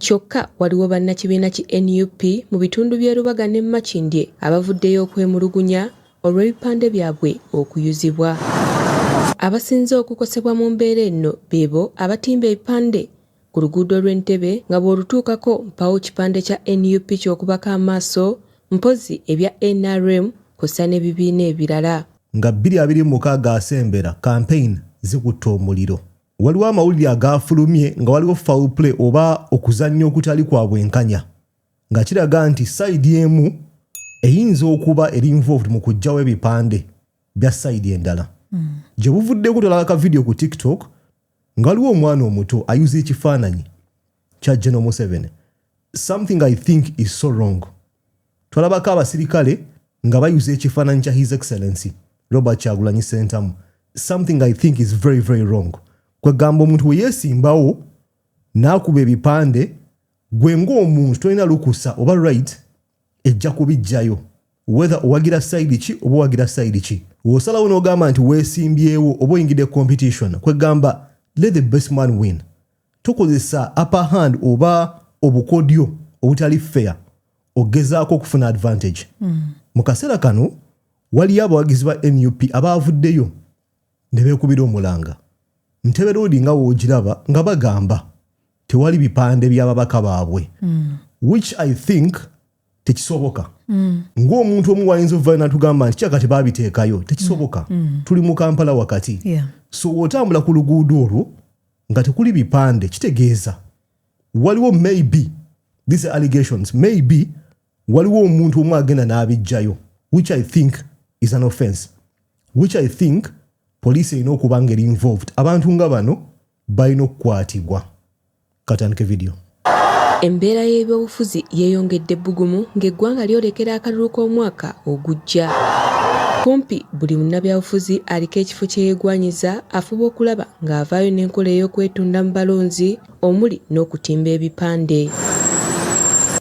Kyokka waliwo bannakibiina ki NUP mu bitundu by'e Lubaga ne Makindye abavuddeyo okwemulugunya olw'ebipande byabwe okuyuzibwa. Abasinze okukosebwa mu mbeera eno beebo abatimba ebipande ku luguudo lw'Entebbe nga bw'olutuukako mpawo kipande kya NUP ky'okubako amaaso mpozi ebya NRM kw'ossa n'ebibiina ebirala. Nga 2026 asembera campaign zikutte omuliro. Waliwo amawulire agafulumye nga waliwo foul play oba okuzannya okutali kwa bwenkanya nga kiraga nti side emu eyinza okuba eri involved mu kuggyawo ebipande bya side endala. Gye buvudde kutolaka ka video ku TikTok nga waliwo omwana omuto ayuza ekifaananyi kya General Museveni. Something I think is so wrong. Twalabako abasirikale nga bayuza ekifaananyi kya His Excellency Robert Kyagulanyi Ssentamu. Something I think is very, very wrong. Kwegamba omuntu we yeesimbawo n'akuba ebipande gwe ng'omuntu tolina lukusa oba right ejja kubiggyayo whether owagira side ki oba owagira side ki. W'osalawo n'ogamba nti weesimbyewo oba oyingidde competition kwegamba let the best man win. Tokozesa upper hand oba obukodyo obutali fair ogezaako okufuna advantage. Mu kaseera kano waliyo abawagizi ba NUP abaavuddeyo ne beekubira omulanga. Ntebe Road nga woogiraba nga bagamba tewali bipande by'ababaka baabwe. Which I think tekisoboka. Ng'omuntu omu wayinza okuva n'atugamba nti kyaka tebaabiteekayo tekisoboka. Tuli mu Kampala wakati. So w'otambula ku luguudo olwo nga tekuli bipande kitegeeza waliwo maybe these allegations maybe waliwo omuntu omu agenda n'abiggyayo, which I think is an offense, which I think police erina okuba ngeri involved. Abantu nga bano balina okukwatibwa. Katandike video. Embeera y'ebyobufuzi yeeyongedde ebbugumu ng'eggwanga lyolekera akalulu k'omwaka ogujja. Kumpi buli munnabyabufuzi aliko ekifo kye yeegwanyiza afuba okulaba ng'avaayo n'enkola ey'okwetunda mu balonzi omuli n'okutimba ebipande.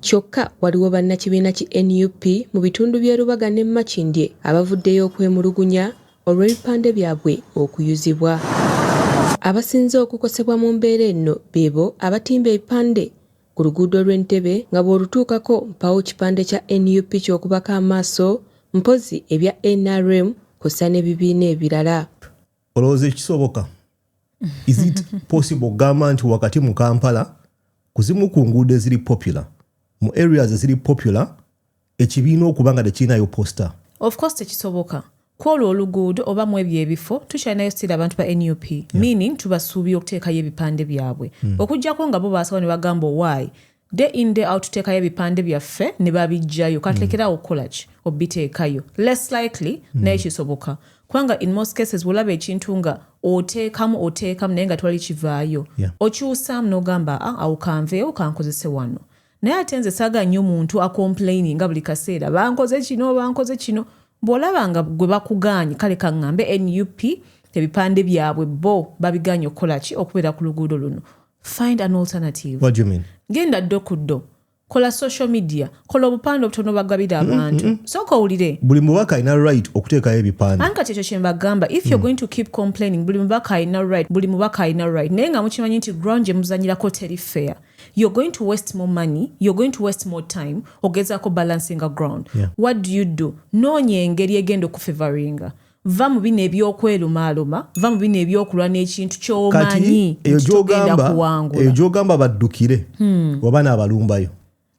Kyokka waliwo bannakibiina ki NUP mu bitundu by'e Lubaga ne Makindye abavuddeyo okwemulugunya olw'ebipande byabwe okuyuzibwa. Abasinze okukosebwa mu mbeera eno beebo abatimba ebipande ku luguudo lw'Entebbe nga bw'olutuukako mpawo kipande kya NUP ky'okubako amaaso mpozi ebya NRM kw'ossa n'ebibiina ebirala. Olowooza ekisoboka? Is it possible gamba nti wakati mu Kampala kuzimu ku nguudo eziri popular mu areas eziri popular ekibiina okuba nga tekirinayo poster? Of course tekisoboka. Kwolwo oluguudo oba mu ebyo ebifo tukyalinayo still abantu ba NUP, meaning tubasuubira okuteekayo ebipande byabwe. Okuggyako nga bo baasawo ne bagamba why day in day out tuteekayo ebipande byaffe ne babiggyayo katulekerawo okukola ki obiteekayo. Less likely naye kisoboka kubanga in most cases olaba ekintu nga oteekamu naye nga twali kivaayo okyusaamu n'ogamba awo kanveewo kankozese wano. Naye ate nze saaga nnyo omuntu acomplaining nga buli kaseera bankoze kino bw'olaba nga gwe bakuganye kale kaŋŋambe NUP ebipande byabwe bo babiganye okukola ki okubeera ku luguudo luno. Find an alternative. What do you mean? Genda ddo ku ddo. Kola social media. Kola obupande obutono bagabira abantu. Sooka owulire. Buli mubaka alina right okuteekayo ebipande. Anka kyekyo kye mbagamba. If you're going to keep complaining, buli mubaka alina right. Naye nga mukimanyi nti ground gye muzanyirako teri fair. You're going to waste more money. You're going to waste more time. Ogezaako balancing a ground. What do? Noonya engeri egenda okufavoringa. Va mu bino ebyokwerumaaluma, va mu bino ebyokulwa n'ekintu ky'omanyi tugenda kuwangula. Eyo gy'ogamba baddukire oba n'abalumbayo.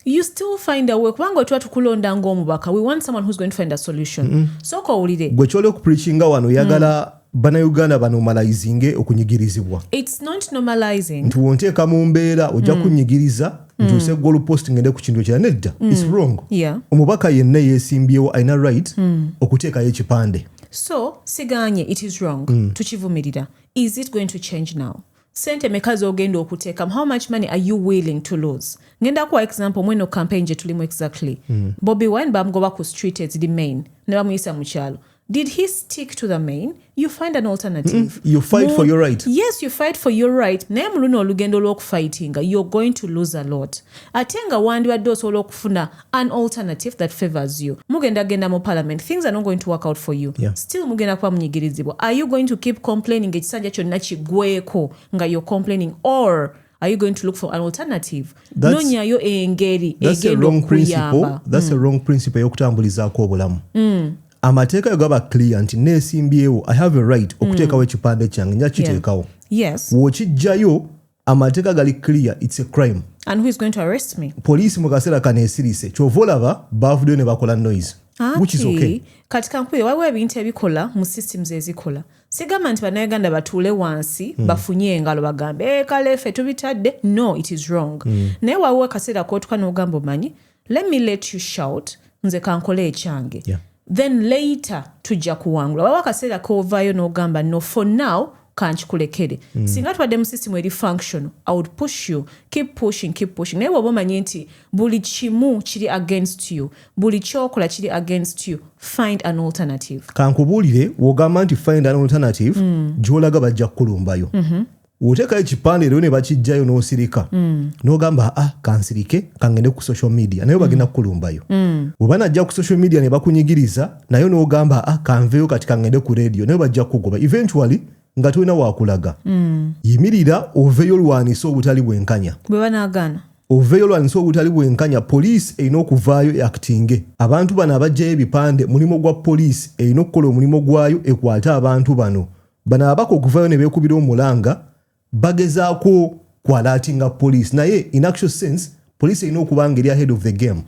You still find a way. Kubanga wetuba tukulonda ng'omubaka. We want someone who's going to find a solution. Sooka owulire. Gwe ky'oli okupreachinga wano oyagala bannayuganda banormalizinge okunyigirizibwa. It's not normalizing. Nti wonteeka mu mbeera ojja kunyigiriza ntuuse goal post ngende ku kintu ekirala nedda. It's wrong. Omubaka yenna yeesimbyewo alina right okuteekayo ekipande. So, siganye, it is wrong. Tukivumirira. Is it going to change now? Sente meka z'ogenda okuteekamu. How much money are you willing to lose? Ngenda kuwa example mweno campaign gye tulimu exactly. Bobi Wine bamugoba ku street as the main. Ne bamuyisa mu kyalo. Did he stick to the main? You find an alternative. You fight for your right. Yes, you fight for your right. Naye mu luno olugendo lw'okufightinga, you're going to lose a lot. Ate nga wandibadde osobola okufuna an alternative that favors you. Mugenda mu parliament. Things are not going to work out for you. Still mugenda kuba munyigirizibwa. Are you going to keep complaining ekisanja kyonna kiggweeko nga you're complaining, or are you going to look for an alternative? Nonyayo engeri egenda okuyamba. That's a wrong principle yokutambulizaako obulamu. Amateeka gaba clear nti neesimbyewo I have a right okuteekawo ekipande kyange nja kiteekawo. Yes. W'okijjayo amateeka gali clear, it's a crime. And who is going to arrest me? Poliisi mu kaseera kano esirise kyova olaba baavuddeyo ne bakola noise. Which is okay. Katika nkubire waliwo ebintu ebikola mu systems ezikola. Sigamba nti bannayuganda batuule wansi bafunye engalo bagambe kale ffe tubitadde. No, it is wrong. Naye waliwo akaseera kootuka n'ogamba omanyi, let me let you shout, nze kankole ekyange. Yeah. Then later tujja kuwangula. Waliwo akaseera koovaayo n'ogamba no, for now kankikulekere. Singa twadde mu system eri functional, I would push you, keep pushing. Naye bw'oba omanyi nti buli kimu kiri against you, buli kyokola kiri against you, find an alternative. Kankubuulire w'ogamba nti find an alternative, gy'olaga bajja kukulumbayo. W'oteekayo ekipande rero ne bakijjayo n'osirika. N'ogamba kansirike kangende ku social media, naye bagenda kukulumbayo. Bw'oba najja ku social media ne bakunyigiriza, naye n'ogamba kanveeyo kati kangende ku radio, naye bajja kukugoba. Eventually nga tolina wakulaga. Yimirira oveeyo olwanisa obutali bwenkanya. Bwe banaagaana. Oveeyo olwanisa obutali bwenkanya. Poliisi erina okuvaayo actinge. Abantu bano abajjayo ebipande, mulimu gwa poliisi erina okukola omulimu gwayo ekwate abantu bano. Bano abako okuvaayo ne beekubira omulanga bagezaako kwalaatinga poliisi. Naye in actual sense poliisi erina okuba ngeri ahead of the game.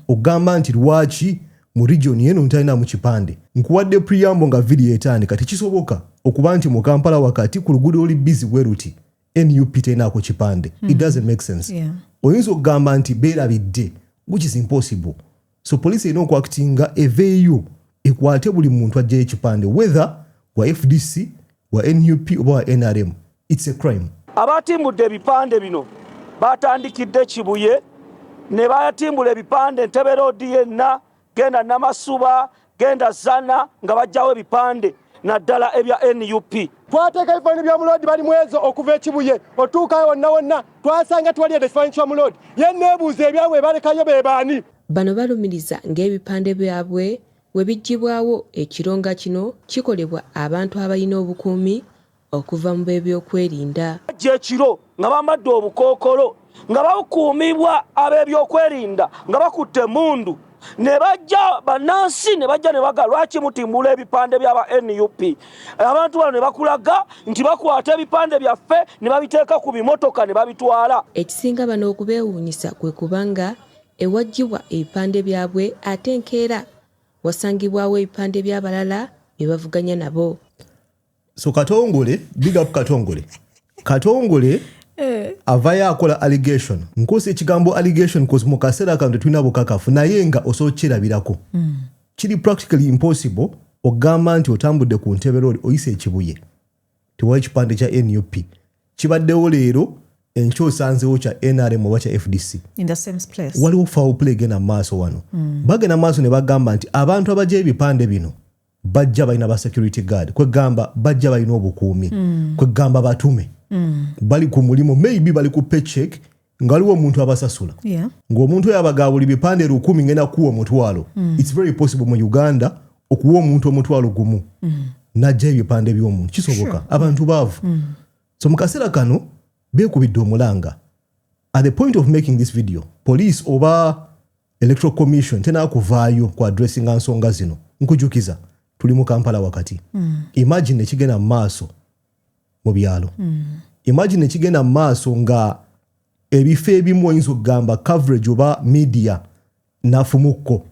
Ogamba nti lwaki mu region yeno ntalina mu kipande. Nkuwadde preamble nga video etandika tekisoboka okuba nti mu Kampala wakati ku luguudo oli busy bwe ruti NUP terinaako kipande. It doesn't make sense. Yeah. Oyinza okugamba nti beerabidde, which is impossible. So police erina okwakitinga eveeyo ekwate buli muntu ajjayo ekipande, whether wa FDC wa NUP oba wa NRM. It's a crime. Abatimbudde ebipande bino batandikidde Kibuye ne batimbula ebipande Ntebe Road yenna, genda Namasuba, genda Zana nga bajjawo ebipande naddala ebya NUP. Twateeka ebifaananyi bya Mulodi bali mwezo okuva Kibuye otuukayo wonna twasanga twali ebifaananyi kya Mulodi ye neebuuza ebyabwe balekayo be baani. Bano balumiriza ng'ebipande byabwe we bijjibwawo ekironga kino kikolebwa abantu abalina obukuumi okuva mu b'ebyokwerinda. Ekiro nga bambadde obukookolo nga bakuumibwa ab'ebyokwerinda nga bakutte mundu ne bajja bannansi ne bajja ne baga lwaki mutimbula ebipande by'aba NUP. Abantu bano ne bakulaga nti bakwata ebipande byaffe ne babiteeka ku bimotoka ne babitwala. Ekisinga bano okubeewuunyisa kwe kubanga ewajjibwa ebipande byabwe ate enkeera wasangibwawo ebipande by'abalala bye bavuganya nabo. So Katongole, big up Katongole. Katongole avaayo akola allegation. Nkosa ekigambo allegation cause mu kaseera kano tetulina bukakafu naye nga osookyerabirako. Kiri practically impossible ogamba nti otambudde ku Ntebe Road oyise ekibuye. Tewali kipande kya NUP. Kibaddewo leero enkyo osanzeewo kya NRM oba kya FDC. In the same place. Waliwo foul play gena maaso wano. Bagenda maaso ne bagamba nti abantu abajja ebipande bino bajja balina ba security guard. Kwegamba bajja balina obukuumi. Kwegamba batume. Bali ku mulimu, maybe bali ku paycheck nga waliwo omuntu abasasula. Yeah. Ng'omuntu oyo abagaabuli bipande 1,000 ngenda kuwa omutwalo. It's very possible mu Uganda okuwa omuntu omutwalo gumu. Najja ebipande by'omuntu. Kisoboka. Sure. Abantu baavu. So mu kaseera kano beekubidde omulanga. At the point of making this video, police oba electoral commission tenakuvaayo ku addressing nsonga zino. Nkujukiza tuli mu Kampala wakati. Imagine ekigenda mu maaso mu byalo. Imagine ekigenda mu maaso nga ebifo ebimu oyinza okugamba coverage oba media nafumukko.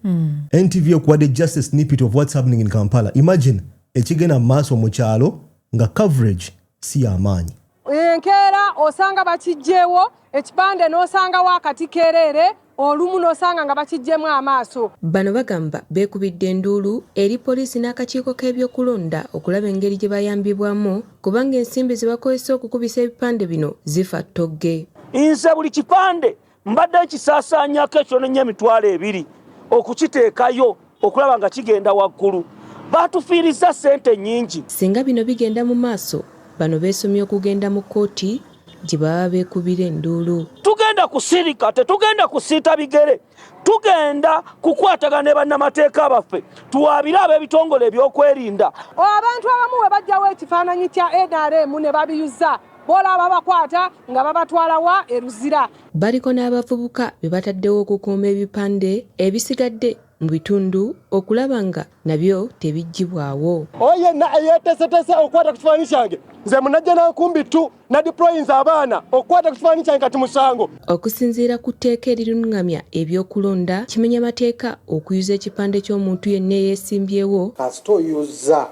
NTV okuwadde just a snippet of what's happening in Kampala. Imagine ekigenda mu maaso mu kyalo nga coverage si y'amaanyi. Enkeera osanga bakijjeewo ekipande n'osanga wakati keerere olumu n'osanga nga bakijjemu amaaso. Bano bagamba beekubidde enduulu eri poliisi n'akakiiko k'ebyokulonda okulaba engeri gye bayambibwamu kubanga ensimbi ze bakozesa okukubisa ebipande bino zifa ttogge. Nze buli kipande mbadde nkisaasaanyako ekyonenya emitwalo 2 okukiteekayo okulaba nga kigenda waggulu. Baatufiiriza ssente nnyingi. Singa bino bigenda mu maaso bano beesomye okugenda mu kkooti gye baba beekubira enduulu. Tugenda kusirika, tetugenda kusiita bigere. Tugenda kukwatagana ne bannamateeka baffe tuwaabire ab'ebitongole ebyokwerinda. Abantu abamu we bajjawo ekifaananyi kya NRM ne babiyuza bola ababakwata nga babatwala wa eruzira. Baliko n'abavubuka be bataddewo okukuuma ebipande ebisigadde mu bitundu okulaba nga nabyo tebiggyibwawo. Yenna eyeeteeseteese okukwata ku kifaananyi kyange nze munajja nankumbi tu na deployinza abaana okukwata ku kifaananyi kyange kati musango. Okusinziira ku tteeka eriruŋŋamya ebyokulonda kimenya amateeka okuyuza ekipande ky'omuntu yenna eyeesimbyewo. Kasita oyuza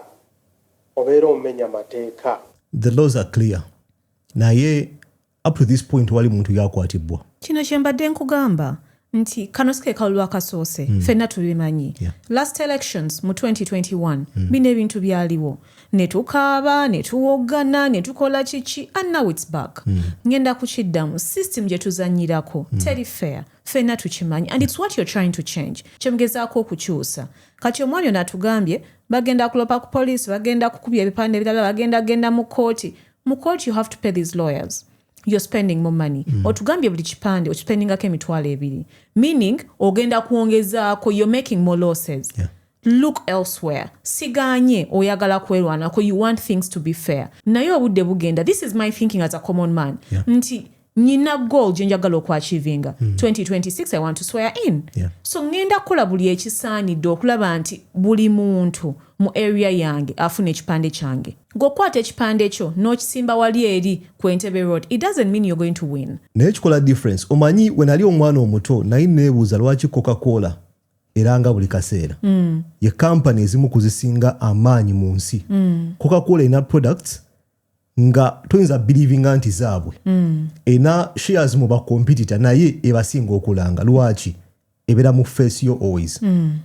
obeera omenya amateeka. The laws are clear. Naye up to this point wali muntu yakwatibwa. Kino kye mbadde nkugamba nti kano si ke kalulu akasoose ffenna tubimanyi. Last elections mu 2021 bino ebintu byaliwo ne tukaaba ne tuwoggana ne tukola kiki and now it's back. Ngenda kukiddamu system gye tuzannyirako teri fair ffenna tukimanyi and it's what you're trying to change. Kye mugezaako okukyusa kati omwami ono atugambye bagenda kulopa ku police bagenda kukubya ebipande ebirala bagenda genda mu kooti. Mu kooti you have to pay these lawyers. You're spending more money. Otugambye buli kipande okispendingako emitwalo 2 meaning ogenda kuongezaako you're making more losses. Look elsewhere. Siganye oyagala kwerwanako you want things to be fair. Naye obudde bugenda. This is my thinking as a common man. Nti nina goal gye njagala okwachivinga 2026 I want to swear in. So ngenda kukola buli ekisaanidde okulaba nti buli muntu mu area yange afuna ekipande kyange. Gokwata ekipande ekyo n'okisimba wali eri ku Entebbe Road, it doesn't mean you're going to win. Naye kikola difference. Omanyi we nali omwana omuto naye neebuuza lwaki Coca-Cola eranga buli kaseera. Ye company ezimu kuzisinga amaanyi mu nsi. Coca-Cola ina products nga toyinza believinga nti zaabwe. Ena shares mu bakompetita naye ebasinga okulanga. Lwaki? Ebera mu face yo always.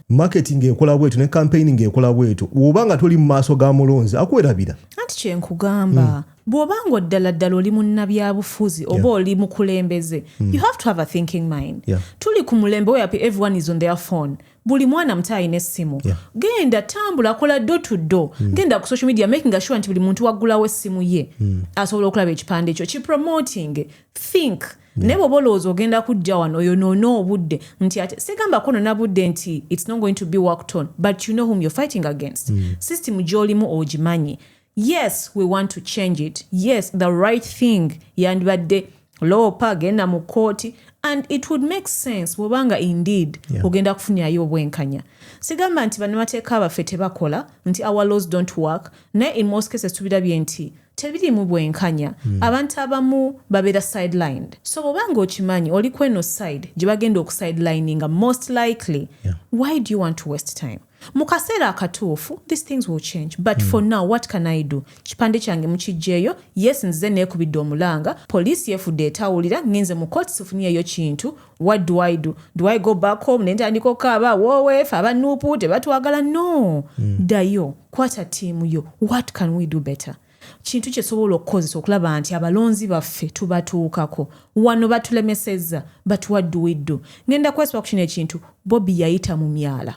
Marketing ekola bwetu ne campaigning ekola bwetu. Obanga toli mu maaso ga mulonzi akwerabira. Anti kye nkugamba bw'obanga ddala oli munnabyabufuzi oba oli mukulembeze you have to have a thinking mind. Tuli ku mulembe where everyone is on their phone. Buli mwana muto alina essimu. Genda tambula kola door to door. Genda ku social media making sure nti buli muntu waggulawo essimu ye asobola okulaba ekipande ekyo kipromoting. Think. Ne bw'olowooza ogenda kujja wano oyonoona obudde nti ate sigamba kono na budde nti it's not going to be worked on but you know whom you're fighting against. System gy'olimu ogimanyi. Yes, we want to change it. Yes, the right thing yandibadde lopa genda mu kooti and it would make sense bw'obanga indeed ogenda kufunirayo obwenkanya. Sigamba nti bannamateeka abaffe tebakola nti our laws don't work naye in most cases tubirabye nti tebirimu bwenkanya. Abantu abamu babeera sidelined. So bw'obanga okimanyi oli kweno side gye bagenda okusidelininga most likely why do you want to waste time? Mu kaseera akatuufu these things will change but for now what can I do? Kipande kyange mukijjeeyo yes nzize neekubidde omulanga poliisi yefudde etawulira ngenze mu kooti sifuniyeyo kintu. What do I do? Do I go back home nentandika okukaaba wooweefe aba NUP tebatwagala? No. Ddayo kwata ttiimu yo. What can we do better? Kintu kyesobola okukozesa okulaba nti abalonzi baffe tubatuukako wano batulemesezza but what do we do? Ngenda kwesiba ku kino ekintu Bobi yayita mu myala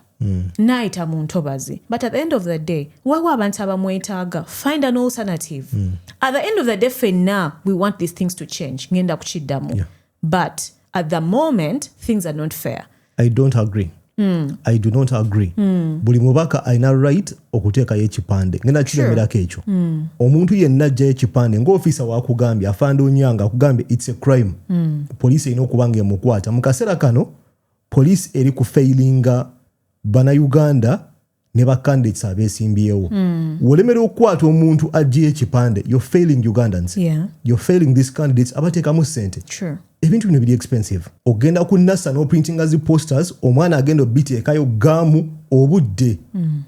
n'ayita mu ntobazi but at the end of the day waliwo abantu abamwetaaga. Find an alternative. At the end of the day ffenna we want these things to change. Ngenda kukiddamu but at the moment things are not fair. I don't agree. I do not agree. Buli mubaka alina right okuteekayo ekipande. Ngenda kiremerako ekyo. Omuntu yenna ajjayo ekipande ng'ofiisa wakugambye afande onyanga akugambye it's a crime. Poliisi erina okuba nga emukwata. Mu kaseera kano poliisi eri ku failinga Uganda ne ba candidates abeesimbyewo. Wolemerera okukwata omuntu ajjayo ekipande you're failing Ugandans. You're failing these candidates abateekamu ssente. Ebintu bino biri expensive. Ogenda ku NASA n'oprintinga zi posters omwana agenda obiteekayo gaamu obudde.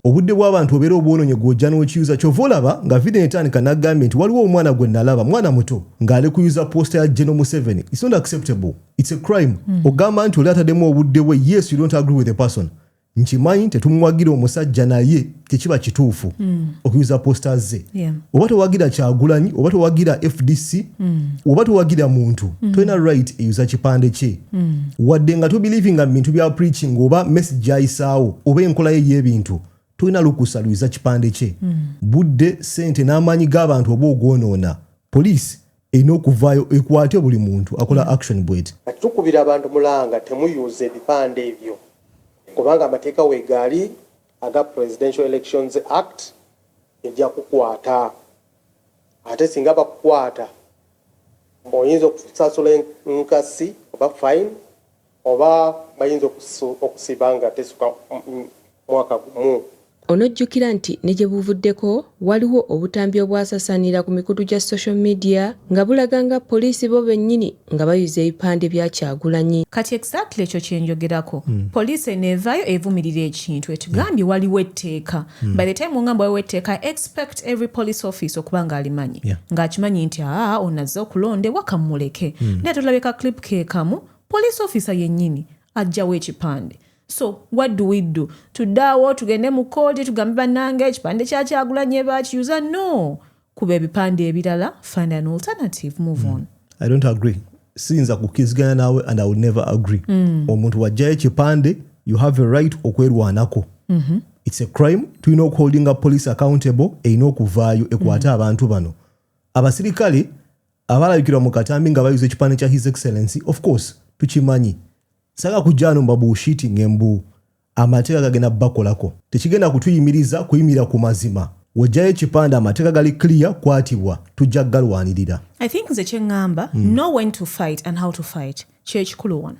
Obudde bw'abantu obeera obwononye gw'ojja n'okiyuza kyova olaba nga video etandika n'agambye nti waliwo omwana gwe nalaba mwana muto ng'ali kuyuza poster ya General Museveni. It's not acceptable. It's a crime. Ogamba nti oli ataddemu obudde bwe yes you don't agree with the person. Nkimanyi tetumuwagira omusajja naye tekiba kituufu okuyuza posters ze. Oba towagira Kyagulanyi oba towagira FDC oba towagira muntu toyina right eyuza kipande kye wadde nga tobelievinga mu bintu bya preaching oba message ayisaawo oba enkola ye y'ebintu toyina lukusa luyuza kipande kye. Budde ssente n'amaanyi g'abantu oba ogwonoona poliisi erina okuvaayo ekwate buli muntu akola action bwet. Tukubira abantu mulanga temuyuze ebipande ebyo kubanga amateeka weegaali aga Presidential Elections Act ejja kukwata ate singa bakukwata oyinza okusasula nkasi oba fine oba bayinza okusiba nga tesuka mwaka gumu. Onojjukira nti ne gye buvuddeko waliwo obutambi obwasasanira ku mikutu gya social media nga bulaga nga poliisi bo bennyini nga bayuza ebipande bya Kyagulanyi. Kati exactly ekyo kyenjogerako. Poliisi enevaayo evumirira ekintu etugambye waliwo etteeka. By the time ongamba waliwo etteeka, I expect every police office okuba ng'alimanyi. Ng'akimanyi nti onazze okulondebwa kamuleke. Naye tulabeka clip keekamu police officer yennyini ajjawo ekipande. So what do we do? Tuddawo tugende mu kooti tugambe bannange ekipande kya Kyagulanyi baakiyuza? No. Kuba ebipande ebirala, find an alternative, move on. I don't agree. Siyinza kukkiziganya naawe and I will never agree. Omuntu wajjayo ekipande, you have a right okwerwanako. It's a crime. Tulina okuholdinga police accountable, erina okuvaayo ekwate abantu bano. Abasirikale abalabikira mu katambi nga bayuza ekipande kya His Excellency, of course, tukimanyi. Saka kujjano bullshitting embu amateeka gagenda bakolako. Tekigenda kutuyimiriza kuyimirira ku mazima. Wajjayo ekipande amateeka gali clear kwatibwa tujja galwanirira. I think nze kye ngamba, know when to fight and how to fight. Kyekikulu wano.